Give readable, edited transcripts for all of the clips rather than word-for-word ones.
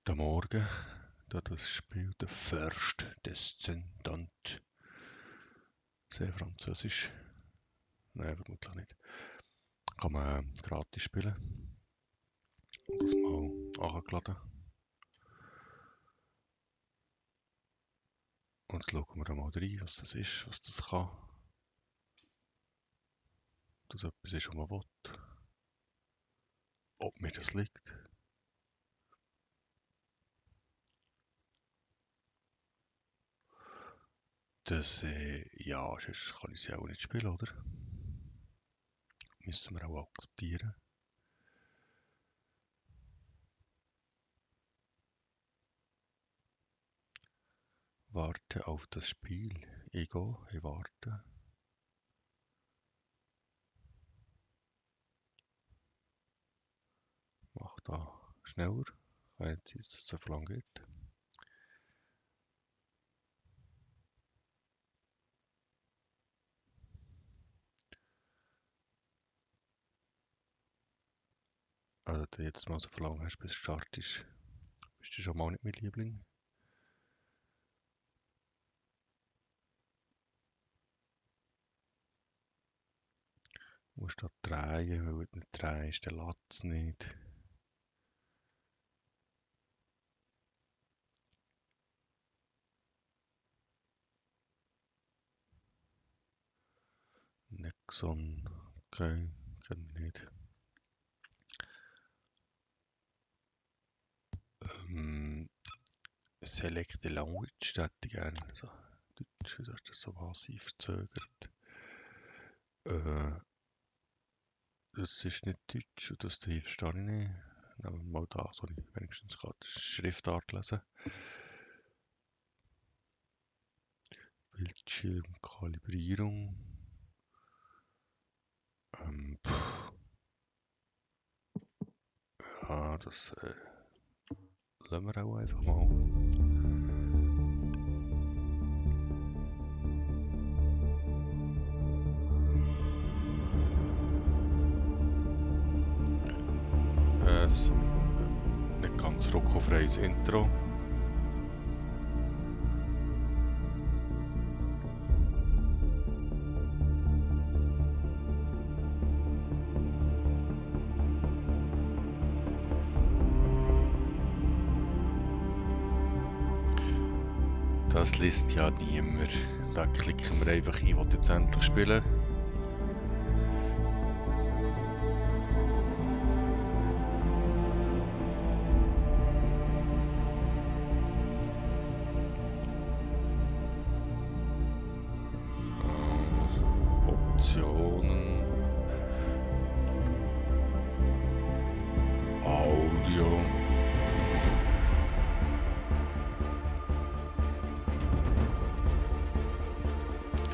Guten Morgen, da das Spiel der First Descendant. Sehr französisch. Nein, vermutlich nicht. Kann man gratis spielen. Das mal angeladen. Und jetzt schauen wir da mal rein, was das ist, was das kann. Ob das etwas ist, was man will. Ob mir das liegt. Das, ja, sonst kann ich sie auch nicht spielen, oder? Müssen wir auch akzeptieren. Warte auf das Spiel. Ich warte. Mach da schneller. Kann jetzt sein, dass es so lang geht. Also du jetzt mal so verlangen hast, bis du startest, bist du schon mal nicht mein Liebling. Du musst da drehen, weil du nicht drehst, dann lässt es nicht. Nexon, okay, kenn ich nicht. Select the Language, das hätte ich gerne. So, Deutsch, wieso ist das so massiv verzögert? Das ist nicht Deutsch und das hier verstehe ich nicht. Nehmen wir mal da, so ich wenigstens gerade die Schriftart lesen. Bildschirmkalibrierung. Ja, das lassen wir auch einfach mal. Nicht ganz ruckelfreies Intro. Das liest ja niemand. Da klicken wir einfach ein, was jetzt endlich spielen. Optionen. Audio.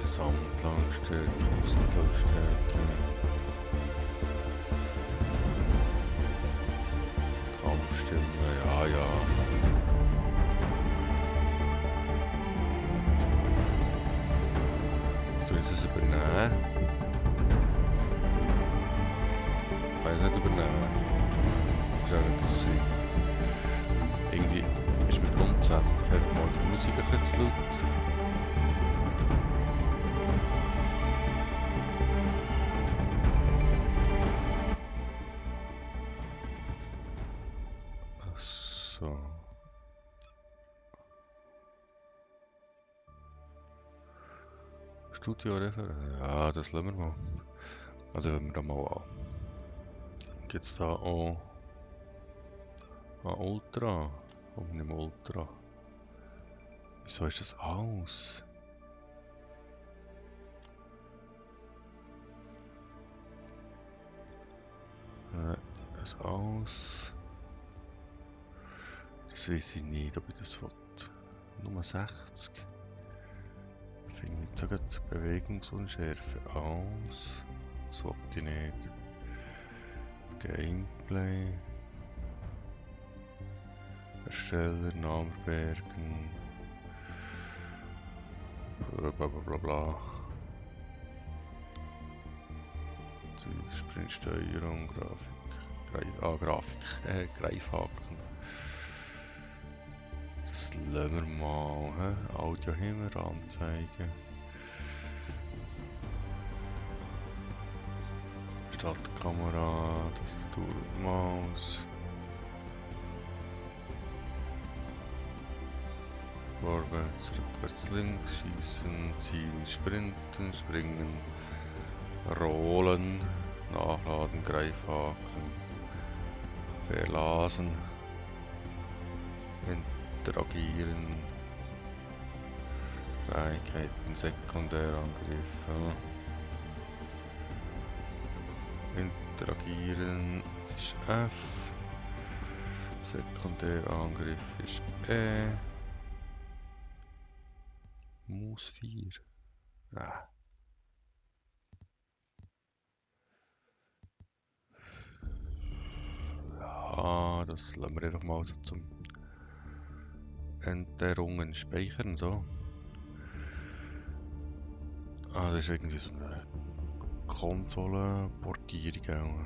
Gesamtlautstärke, Muslautstärke. Kampfstimme, ja. Du willst es übernehmen? Ich kann es nicht übernehmen. Das ist auch nicht das Sinn. Irgendwie ist mir grundsätzlich einfach mal die Musik ein bisschen zu laut. So. Studio-Referenz. Ja, das lassen wir mal. Also wenn wir da mal an. Gibt es da auch ein Ultra? Und nicht Ultra. Wieso ist das aus? Das aus. Das weiß ich nicht, ob ich das will. Nummer 60. Finde ich sogar die Bewegungsunschärfe aus. Das wollte ich nicht. Gameplay. Ersteller, Name verbergen. Blablabla. Sprintsteuerung, Grafik. Grafik. Greifhaken. das lassen wir mal. He? Audio haben wir, anzeigen. Startkamera, Tastatur, Maus. Vorwärts, rückwärts, links, schießen, ziehen, sprinten, springen, rollen, nachladen, Greifhaken, verlassen, interagieren, Fähigkeiten, Sekundärangriffe, interagieren ist F, Sekundärangriff ist E. Maus 4. Ah. Ja, das lassen wir einfach mal so zum Änderungen speichern. So. Ah, das ist irgendwie so eine Konsolenportierung.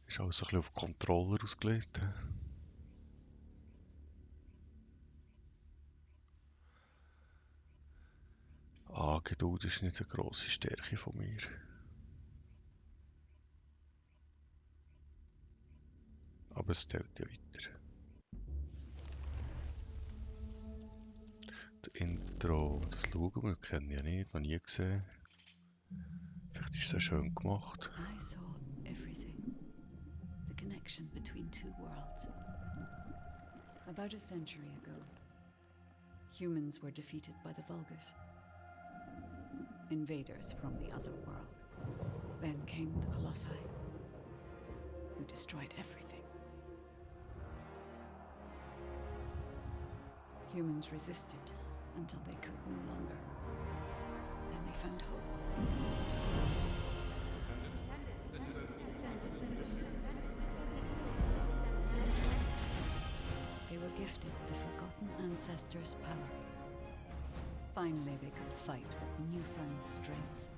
Ist alles so ein bisschen auf Controller ausgelegt. Ah, Geduld ist nicht eine grosse Stärke von mir. Aber es zählt ja weiter. Das Intro, das schauen wir, kennen ja nicht, noch nie gesehen. Vielleicht ist es sehr schön gemacht. I saw everything. The connection between two worlds. About a century ago, humans were defeated by the Vulgus. Invaders from the other world. Then came the Colossi, who destroyed everything. Humans resisted until they could no longer. Then they found hope. They were gifted the forgotten ancestors' power. Finally, they could fight with newfound strength.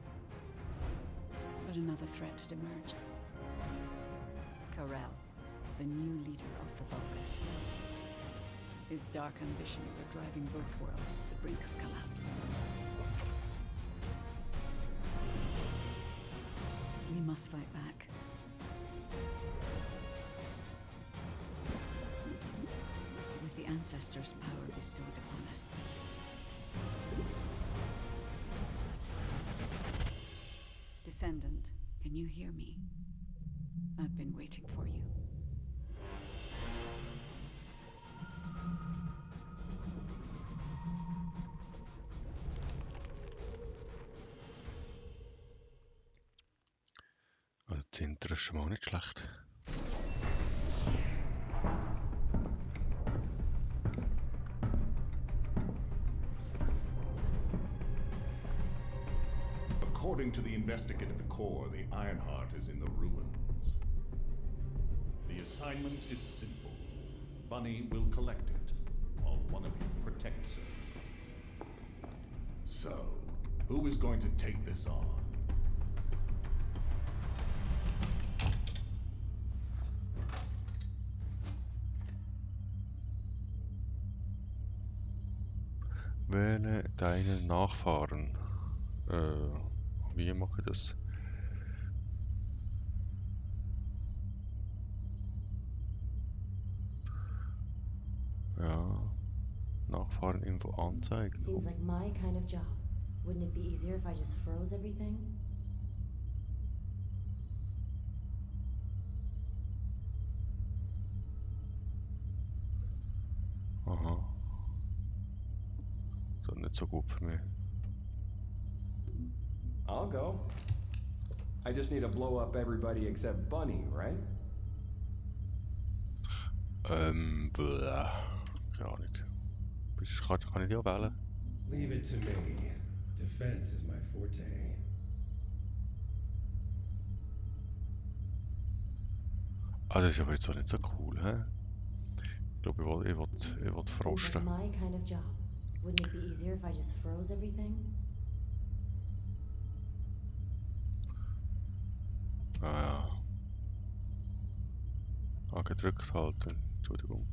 But another threat had emerged. Karel, the new leader of the Vulgus. His dark ambitions are driving both worlds to the brink of collapse. We must fight back. With the ancestors' power bestowed upon us. Descendant, can you hear me? I've been waiting for you. Also das Intro ist schon mal nicht schlecht. According to the investigative corps, the Ironheart is in the ruins. The assignment is simple. Bunny will collect it, while one of you protects her. So, who is going to take this on? Wähle deinen Nachfahren. Wie mache ich das? Ja, Nachfahreninfo anzeigen. Seems like my kind of job. Wouldn't it be easier if I just froze everything? Aha. Das ist nicht so gut für mich. I'll go. I just need to blow up everybody except Bunny, right? Keine Ahnung. Kann ich die auch wählen? Leave it to me. Defense is my forte. Ah, das ist aber jetzt auch nicht so cool, hä? Ich glaube, ich will Seems like frosten. my kind of job. Wouldn't it be easier if I just froze everything? Ah ja. Ah, gedrückt halten. Entschuldigung.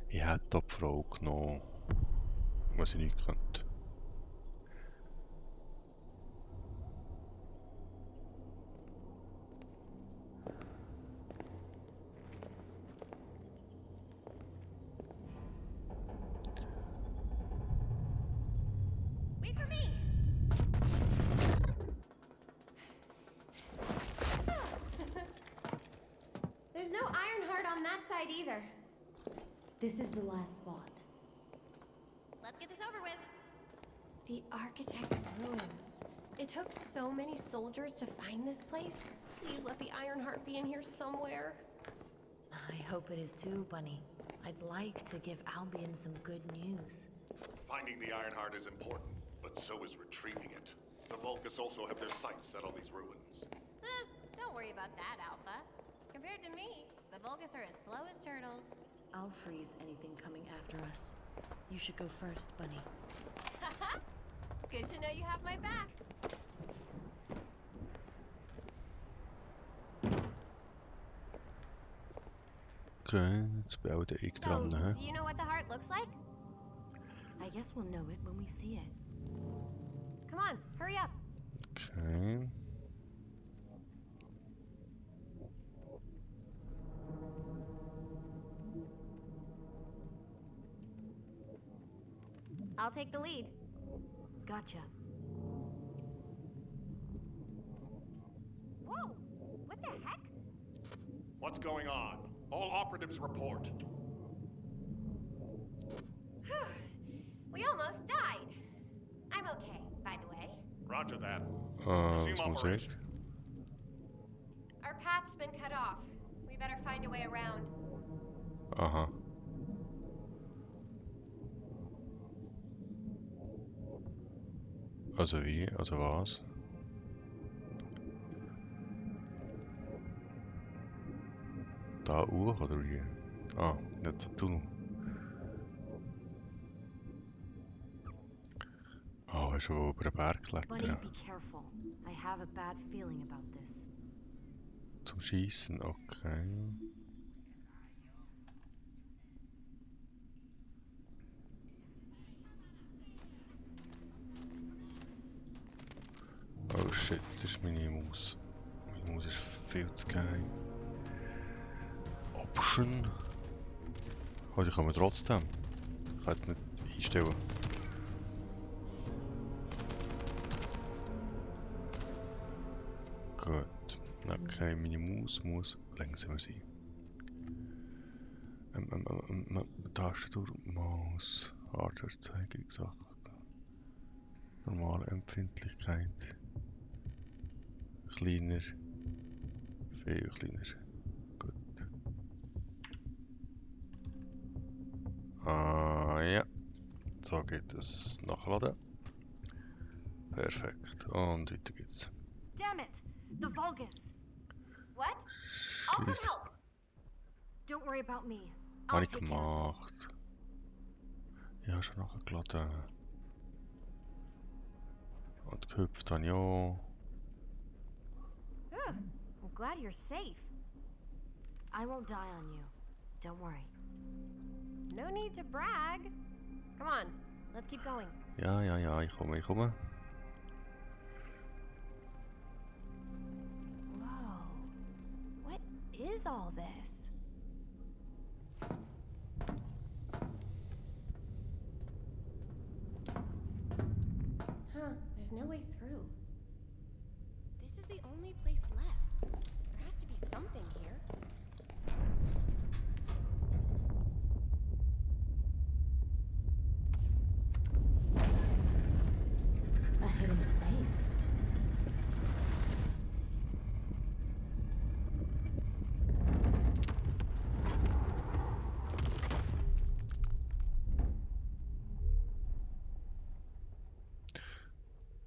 Ich hätte die Frau genommen, was ich nicht könnte. Wait for me! There's no Ironheart on that side either. This is the last spot. Let's get this over with. The Architect Ruins. It took so many soldiers to find this place. Please let the Ironheart be in here somewhere. I hope it is too, Bunny. I'd like to give Albion some good news. Finding the Ironheart is important, but so is retrieving it. The Vulgus also have their sights set on these ruins. Don't worry about that, Alpha. Compared to me, the Vulgus are as slow as turtles. I'll freeze anything coming after us. You should go first, Bunny. Haha! Good to know you have my back. Okay, jetzt bin auch ich So, dran, hä? do you know what the heart looks like? I guess we'll know it when we see it. Come on, hurry up. Okay. I'll take the lead. Gotcha. Whoa! What the heck? What's going on? All operatives report. We almost died. I'm okay, by the way. Roger that. Was Resume muss ich? operation. Our path's been cut off. We better find a way around. Aha. Also wie? Also was? Da hoch oder wie? Ah, jetzt ein Tunnel. Ah, oh, schon über den Berg Bunny, klettern. be careful. I have a bad feeling about this. Zum Schießen, okay. Oh shit, das ist meine Maus. Meine Maus ist viel zu geheim. Option. Oh, die kann man trotzdem. Ich kann jetzt nicht einstellen. Gut. Okay, meine Maus muss langsamer sein. Tastatur, Maus, Hardware-Zeigung, Sachen. Normale Empfindlichkeit. Kleiner. Viel kleiner. Gut. Ah ja. So geht es nachladen. Perfekt. Und weiter geht's. Damn it! The Vulgus! What? I'll come Schließt. help. Don't worry about me. Habe I'll ich take care of this. gemacht. Ja, schon nachgeladen. Und gehüpft habe ich auch. I'm glad you're safe. I won't die on you. Don't worry. No need to brag. Come on, let's keep going. Ja, ja, ja, ich komme, ich komme. Whoa. What is all this? Huh, there's no way through. This is the only place left. There has to be something here. A hidden space.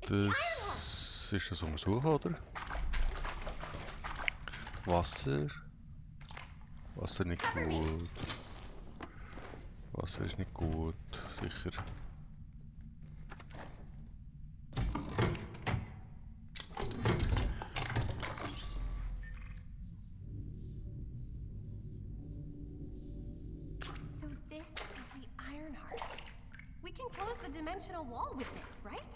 Das ist das Umsuchen, oder? Wasser. Wasser nicht gut. Wasser ist nicht gut, sicher. can close the dimensional wall with this, right?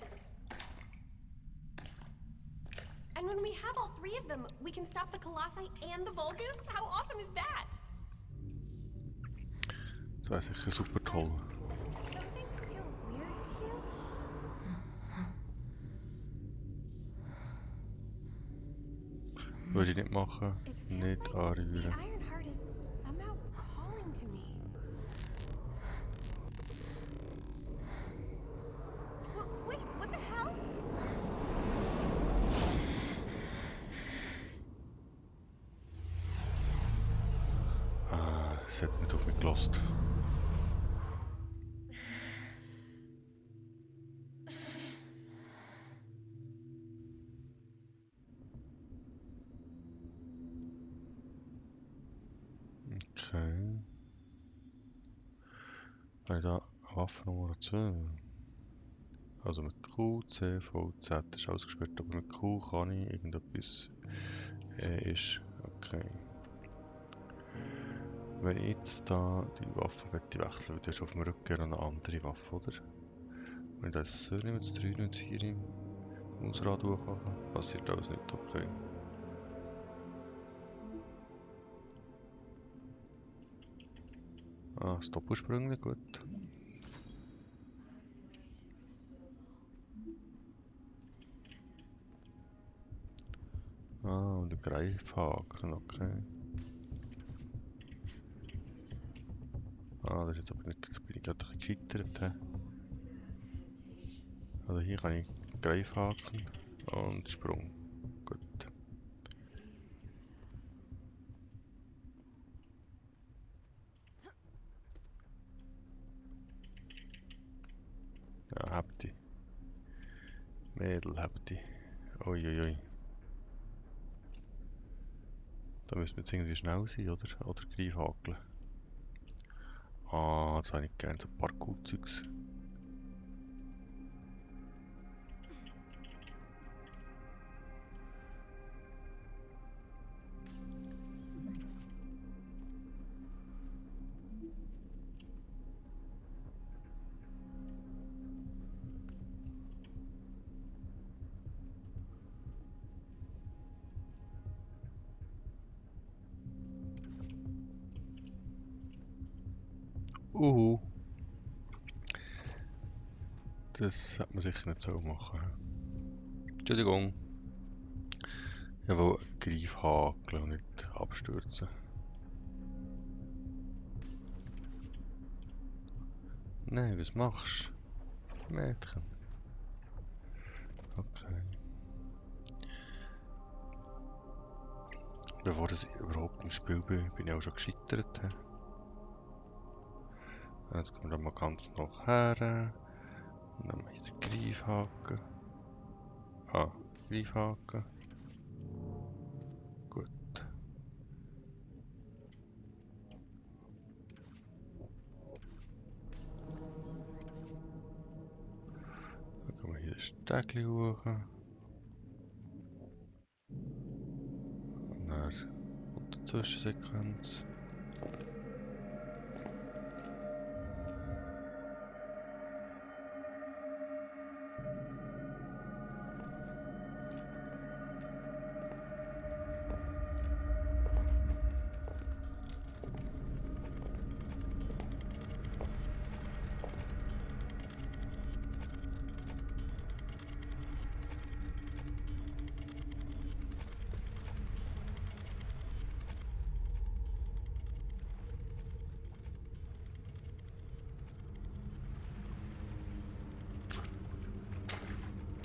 And when we have all three of them, we can stop the Colossi and the Vulgus? How awesome is that? Das wäre sicher super toll. Does something feel weird to you? Würde ich nicht machen. It feels Nicht like the anrühren. Ironheart is somehow calling to me. Wait, what the hell? Ah, es hat nicht auf mich gelost. Okay. Habe ich da Waffe Nummer 2? Also mit Q, C, V, Z ist ausgesperrt, aber mit Q kann ich irgendetwas ist. Okay. Wenn ich jetzt da die Waffe wechseln will, du hast auf dem Rücken noch eine andere Waffe, oder? Wenn ich das so nicht mit 3 und 4 im Mausrad durchmache, passiert alles nicht, okay. Ah, das Doppelsprünge, gut. Ah, und der Greifhaken, okay. Ah, das ist jetzt aber nicht, da bin ich gerade ein bisschen gescheitert. Also hier kann ich Greifhaken und Sprung. Gut. Ja, habt ihr. Mädel habt ihr. Uiuiui. Da müssen wir jetzt irgendwie schnell sein, oder? Oder Greifhakeln. Ah, das habe ich gerne, so Parkour-Zeugs. Das hat man sicher nicht so machen. Entschuldigung. Ich will Greifhakeln und nicht abstürzen. Nein, was machst du? Mädchen. Okay. Bevor ich überhaupt im Spiel bin, bin ich auch schon gescheitert. Jetzt kommen wir dann mal ganz nach her. Und dann mache ich den Greifhaken. Ah, Greifhaken. Gut. Dann können wir hier das Stegli hoch. Und dann kommt die Zwischensequenz.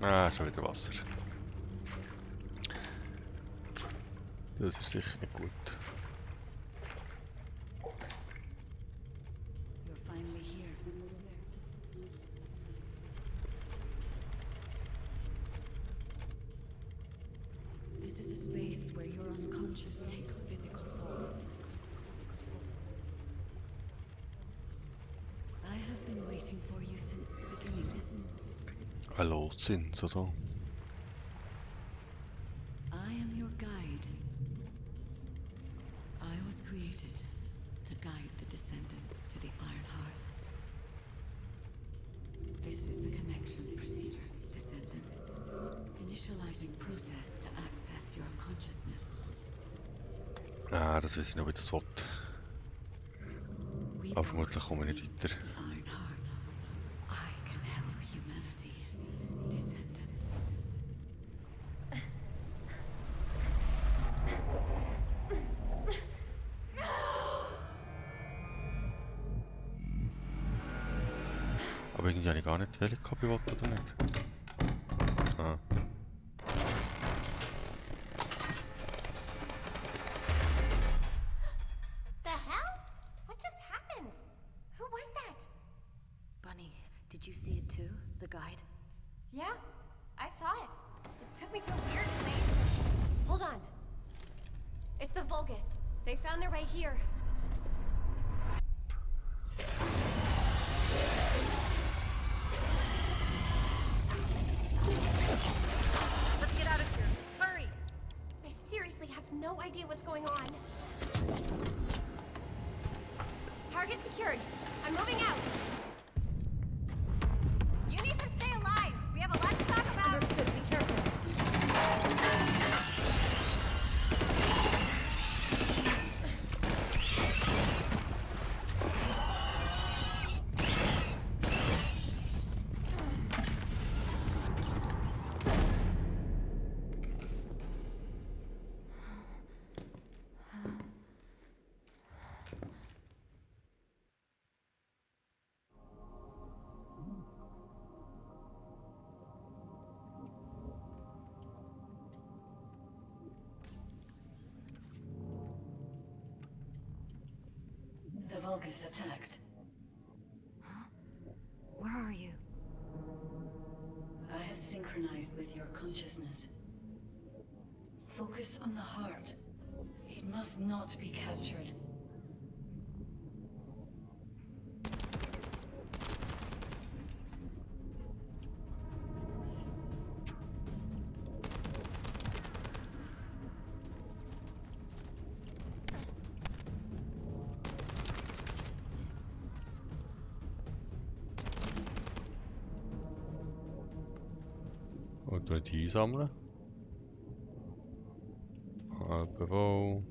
Ah, schon wieder Wasser. Das ist sicher nicht gut. You're finally here. This is a space where your unconscious takes physical form. I have been waiting for you since the beginning. Hallo, sind so. I am your guide. I was created to guide the descendants to the Iron Heart. synchronizing process to access your consciousness. Ah, das weiß ich noch, wie das will. We Aber vermutlich both komme ich nicht need weiter. the Ironheart. I can help humanity. Descendant. Aber irgendwie habe ich gar nicht welche Copy wollte oder nicht. Ah. The hell? What just happened? Who was that? Bunny, did you see it too? The guide? Yeah, I saw it. It took me to a weird place. Hold on. It's the Vulgus. They found their way here. Let's get out of here. Hurry! I seriously have no idea what's going on. Target secured. I'm moving out. You need to stay alive. We have a lot to talk about. Understood. Be careful. The Vulgus attacked. Where are you? I have synchronized with your consciousness. Focus on the heart. It must not be captured. Und die einsammeln. Aber wo?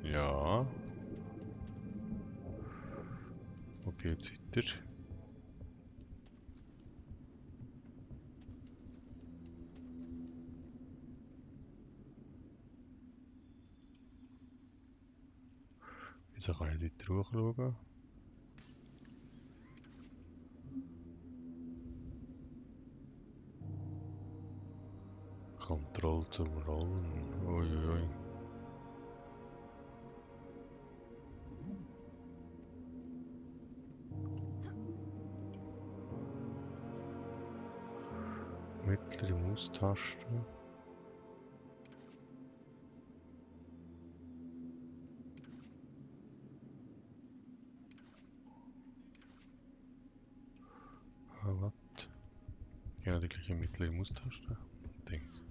Ja. Wo geht's weiter? Wieso kann ich nicht weiter hochschauen? Kontroll zum Rollen. Uiuiui. Mittlere Maustaste. Ah, was? Ja, die gleiche mittlere Maustaste. Dings.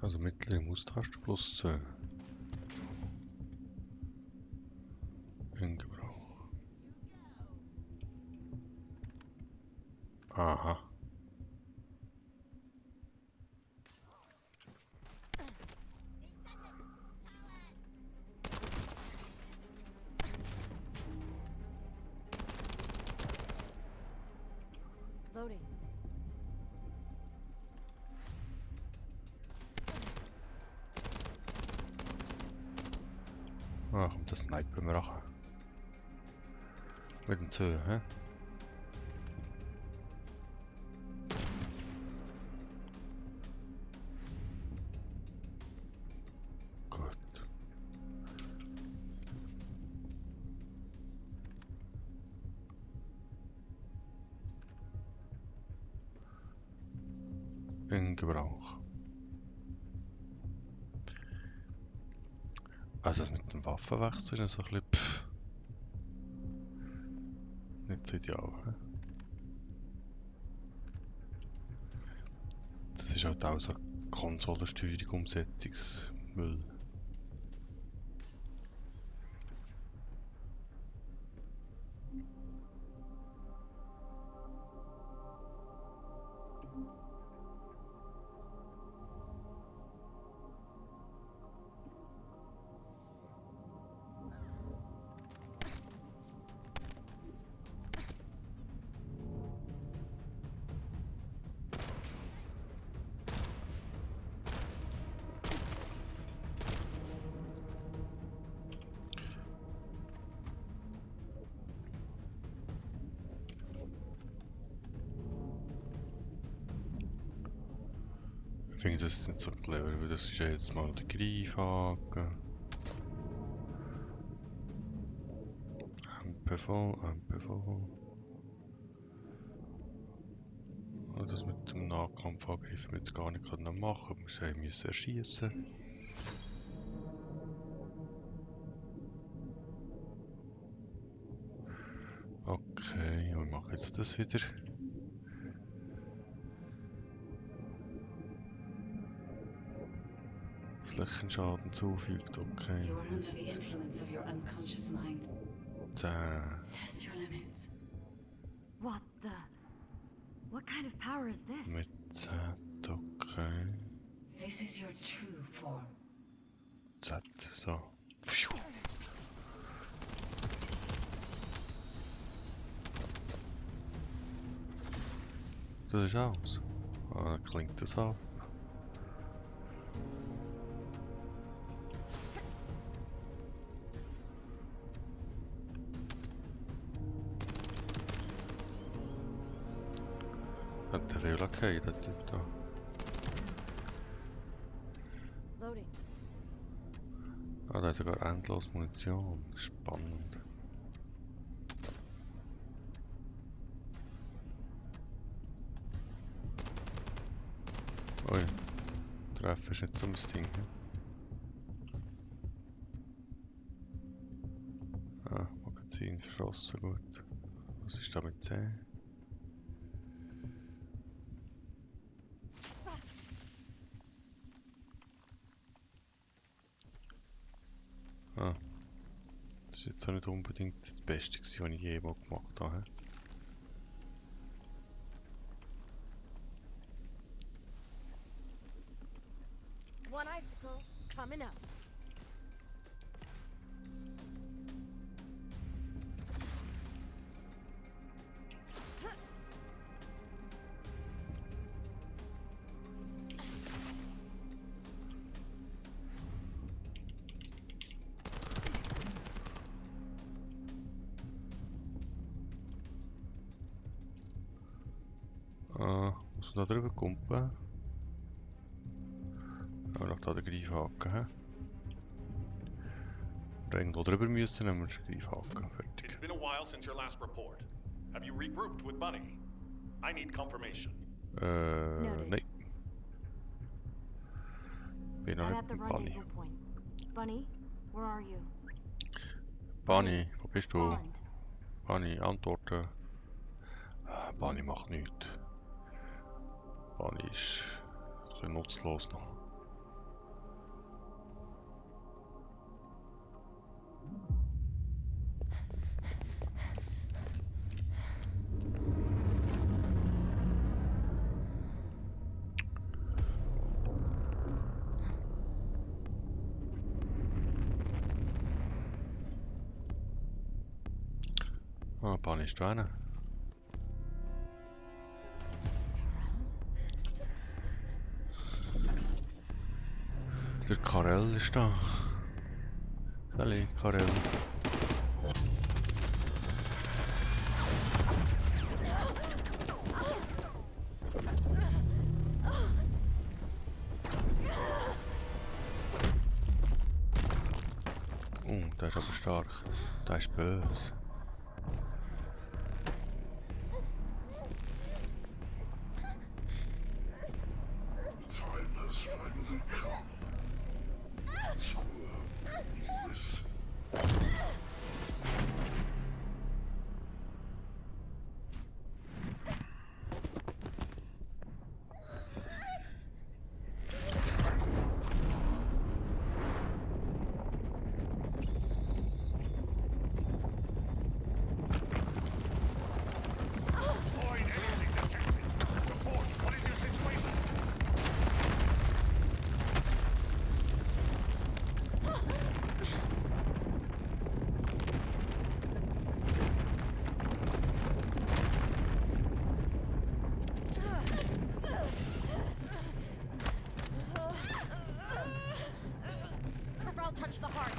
Also mittlere Maustaste plus 2. In Gebrauch. Aha. Loading. Ah, kommt das Sniper mir ran. Mit dem Zöhr, hä? Gut. In Gebrauch. Also das mit dem Waffenwechsel ist so ein bisschen nicht so ideal. He? Das ist halt auch so Konsolensteuerung, Umsetzungsmüll. Ich finde das nicht so clever, weil das ist ja jetzt mal der Greifhaken. MPV. Und das mit dem Nahkampfangriff haben wir jetzt gar nicht machen können. Wir müssen erschießen. Okay, wir machen jetzt das wieder. Flächenschaden zufügt, okay. You are under the influence of your unconscious mind. Test your limits. What the? What kind of power is this? Mit Z, okay. This is your true form. Z, so. Pfiuh. Das ist aus. Ah, dann klingt das ab. Hat der Relocate, der Typ da. Loading. Ah, da hat sogar endlos Munition. Spannend. Ui, Treffen ist nicht so mein Ding. Ah, Magazin verschossen, gut. Was ist da mit C? Ah, das ist jetzt auch nicht unbedingt das Beste, was ich jemals gemacht habe. One icicle coming up. Ah, muss man da drüber kumpen? Ja, noch da den Greifhaken. He? Oder irgendwo drüber müssen, dann haben wir den Greifhaken. Fertig. It's been a while since your last report. Have you regrouped with Bunny? I need confirmation. Nein. Bin noch I'm nicht at the mit Bunny. rendezvous point. Bunny, where are you? Bunny, wo bist du? Respond. Bunny, antworten. Bunny macht nichts. Bunny ist ein bisschen nutzlos noch. Ah, Bunny ist da hinten. Der Karel ist da. Salut, Karel. Der ist aber stark. Der ist böse. Corral touched the heart.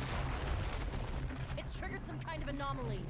It's triggered some kind of anomaly.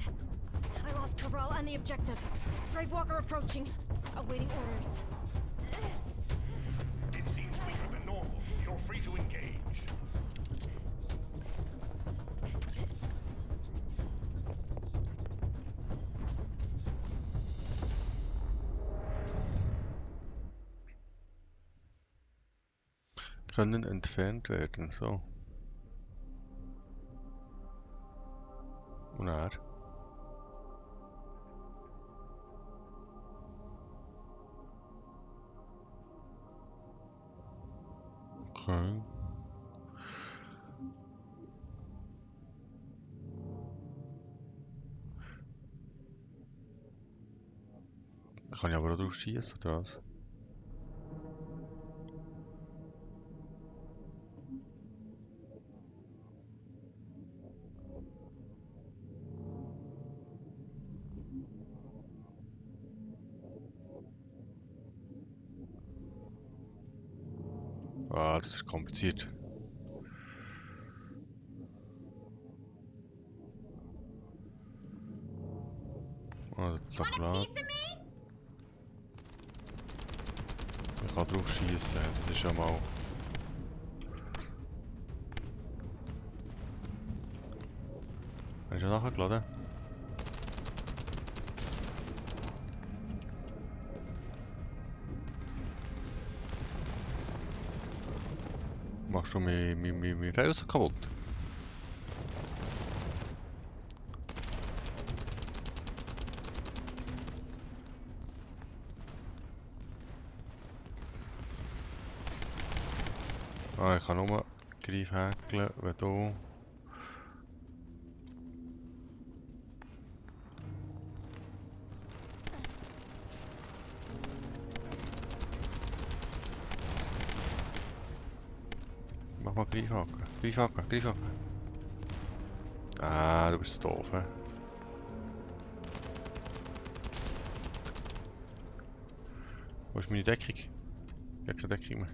it. I lost Cabral and the objective. Gravewalker approaching. Awaiting orders. It seems weaker than normal. You're free to engage. Können entfernt werden, so. Und er. Okay. Kann ich aber auch drauf schießen, oder was? Ah, das ist kompliziert. Ah, You want a klar. piece of me? Ich kann drauf schießen, das ist ja mal. Hast du schon nachgeladen? Machst du mein Felsen kaputt? Ah, ich kann nur Greif häkeln, wenn du... Mach mal Greifhaken. Greifhaken, Greifhaken. Ah, du bist doof, hä? Wo ist meine Deckung? Ich habe keine Deckung mehr.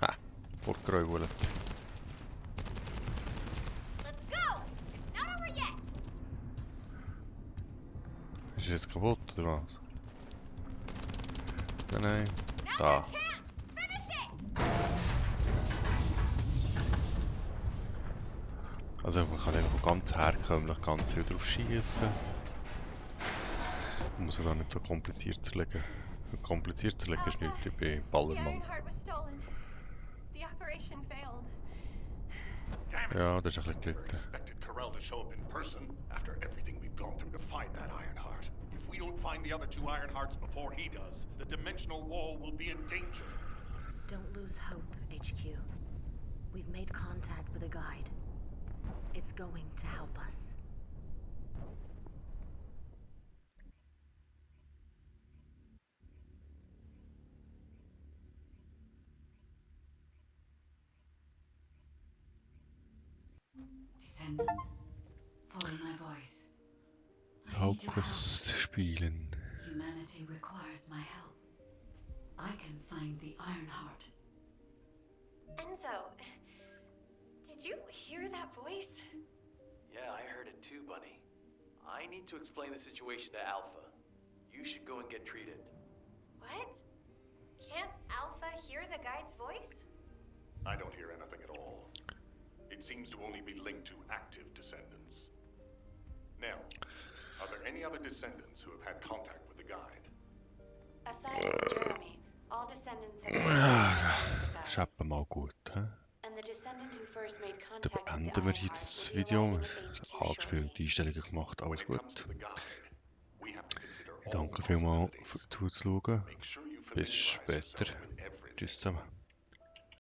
Ha, vorgeräubelt. Let's go! It's not over yet! Ist es jetzt kaputt, oder was? Nein, nein. Now's Da. your chance! Finish it! Also man kann einfach ganz herkömmlich ganz viel drauf schießen. Man muss es auch nicht so kompliziert zerlegen. Kompliziert zerlegen ist nichts bei The Ballermann. Ironheart was stolen. The operation failed. Damn it. Ja, das ist ein bisschen Never gelitten. expected Corell to show up in person after everything we've gone through to find that Ironheart. If we don't find the other two Ironhearts before he does, the dimensional wall will be in danger. Don't lose hope, HQ. We've made contact with a guide. It's going to help us. Descendant, follow my voice. I need your help. Hauptquest spielen. Humanity requires my help. I can find the Ironheart. Enzo, did you hear that voice? Yeah, I heard it too, Bunny. I need to explain the situation to Alpha. You should go and get treated. What? Can't Alpha hear the guide's voice? I don't hear anything at all. It seems to only be linked to active descendants. Now, are there any other descendants who have had contact with the guide? Aside from Jeremy, all descendants have had contact with the guide. Schäppen mal gut, hä? And the descendant who first made Dann contact with the beenden wir hier Ironheart das will be Video. arriving at HQ Angespielt, shortly. Einstellungen gemacht, alles When it comes gut. to the guide, we have to consider Ich all danke vielmals possibilities. für zuzuschauen. Make sure you Bis familiarize später. yourself with everything. Tschüss zusammen.